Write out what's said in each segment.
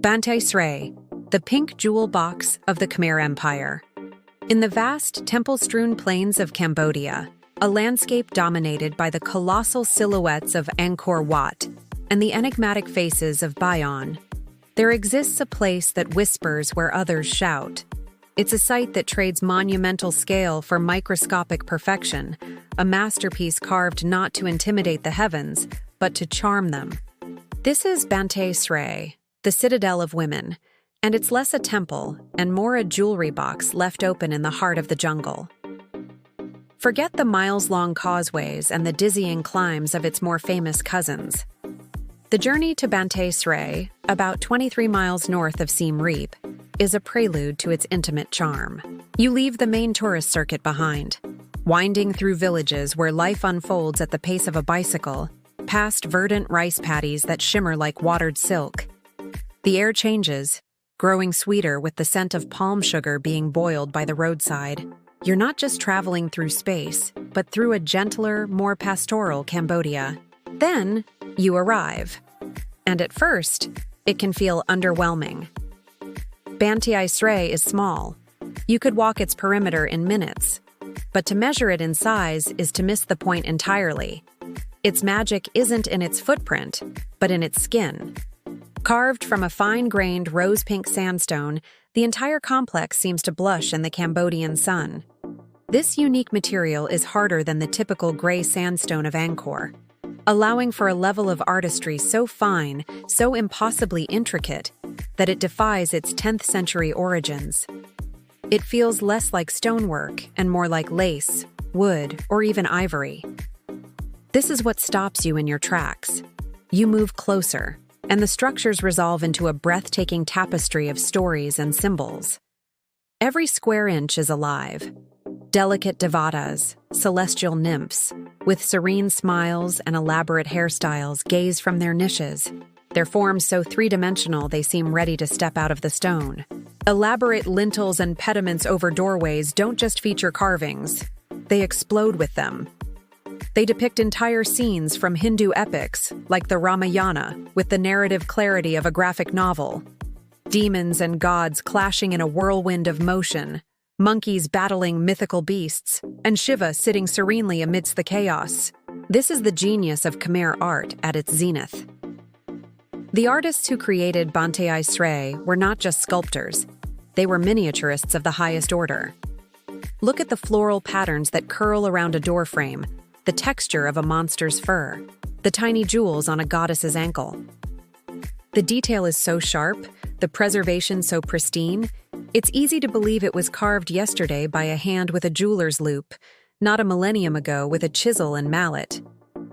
Banteay Srei, the pink jewel box of the Khmer Empire. In the vast, temple-strewn plains of Cambodia, a landscape dominated by the colossal silhouettes of Angkor Wat and the enigmatic faces of Bayon, there exists a place that whispers where others shout. It's a site that trades monumental scale for microscopic perfection, a masterpiece carved not to intimidate the heavens, but to charm them. This is Banteay Srei, the Citadel of Women, and it's less a temple and more a jewelry box left open in the heart of the jungle. Forget the miles-long causeways and the dizzying climbs of its more famous cousins. The journey to Banteay Srei, about 23 miles north of Siem Reap, is a prelude to its intimate charm. You leave the main tourist circuit behind, winding through villages where life unfolds at the pace of a bicycle, past verdant rice paddies that shimmer like watered silk. The air changes, growing sweeter with the scent of palm sugar being boiled by the roadside. You're not just traveling through space, but through a gentler, more pastoral Cambodia. Then, you arrive. And at first, it can feel underwhelming. Banteay Srei is small. You could walk its perimeter in minutes. But to measure it in size is to miss the point entirely. Its magic isn't in its footprint, but in its skin. Carved from a fine-grained rose-pink sandstone, the entire complex seems to blush in the Cambodian sun. This unique material is harder than the typical gray sandstone of Angkor, allowing for a level of artistry so fine, so impossibly intricate, that it defies its 10th-century origins. It feels less like stonework and more like lace, wood, or even ivory. This is what stops you in your tracks. You move closer, and the structures resolve into a breathtaking tapestry of stories and symbols. Every square inch is alive. Delicate devatas, celestial nymphs, with serene smiles and elaborate hairstyles gaze from their niches, their forms so three-dimensional they seem ready to step out of the stone. Elaborate lintels and pediments over doorways don't just feature carvings, they explode with them. They depict entire scenes from Hindu epics, like the Ramayana, with the narrative clarity of a graphic novel. Demons and gods clashing in a whirlwind of motion, monkeys battling mythical beasts, and Shiva sitting serenely amidst the chaos. This is the genius of Khmer art at its zenith. The artists who created Banteay Srei were not just sculptors, they were miniaturists of the highest order. Look at the floral patterns that curl around a doorframe, the texture of a monster's fur, the tiny jewels on a goddess's ankle. The detail is so sharp, the preservation so pristine, it's easy to believe it was carved yesterday by a hand with a jeweler's loop, not a millennium ago with a chisel and mallet.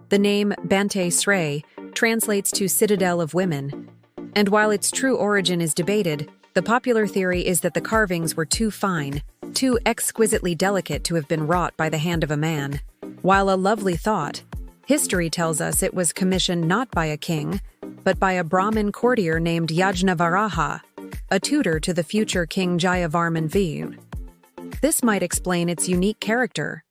The name Banteay Srei translates to Citadel of Women, and while its true origin is debated, the popular theory is that the carvings were too fine, too exquisitely delicate to have been wrought by the hand of a man. While a lovely thought, history tells us it was commissioned not by a king, but by a Brahmin courtier named Yajnavarāja, a tutor to the future King Jayavarman V. This might explain its unique character.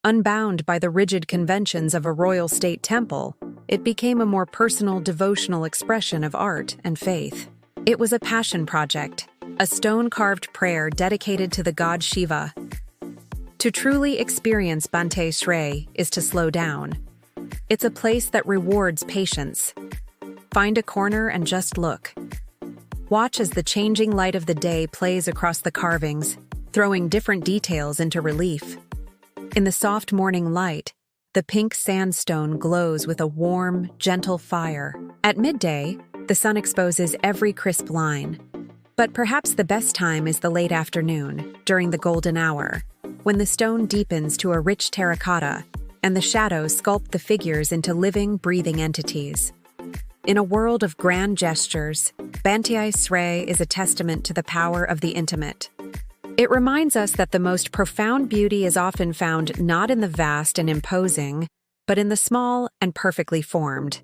Unbound by the rigid conventions of a royal state temple, it became a more personal, devotional expression of art and faith. It was a passion project, a stone-carved prayer dedicated to the god Shiva. To truly experience Banteay Srei is to slow down. It's a place that rewards patience. Find a corner and just look. Watch as the changing light of the day plays across the carvings, throwing different details into relief. In the soft morning light, the pink sandstone glows with a warm, gentle fire. At midday, the sun exposes every crisp line. But perhaps the best time is the late afternoon, during the golden hour, when the stone deepens to a rich terracotta and the shadows sculpt the figures into living, breathing entities. In a world of grand gestures, Banteay Srei is a testament to the power of the intimate. It reminds us that the most profound beauty is often found not in the vast and imposing, but in the small and perfectly formed.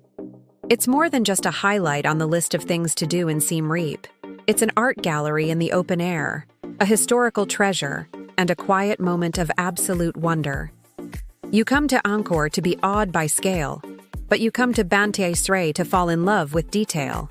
It's more than just a highlight on the list of things to do in Siem Reap. It's an art gallery in the open air, a historical treasure, and a quiet moment of absolute wonder. You come to Angkor to be awed by scale, but you come to Banteay Srei to fall in love with detail.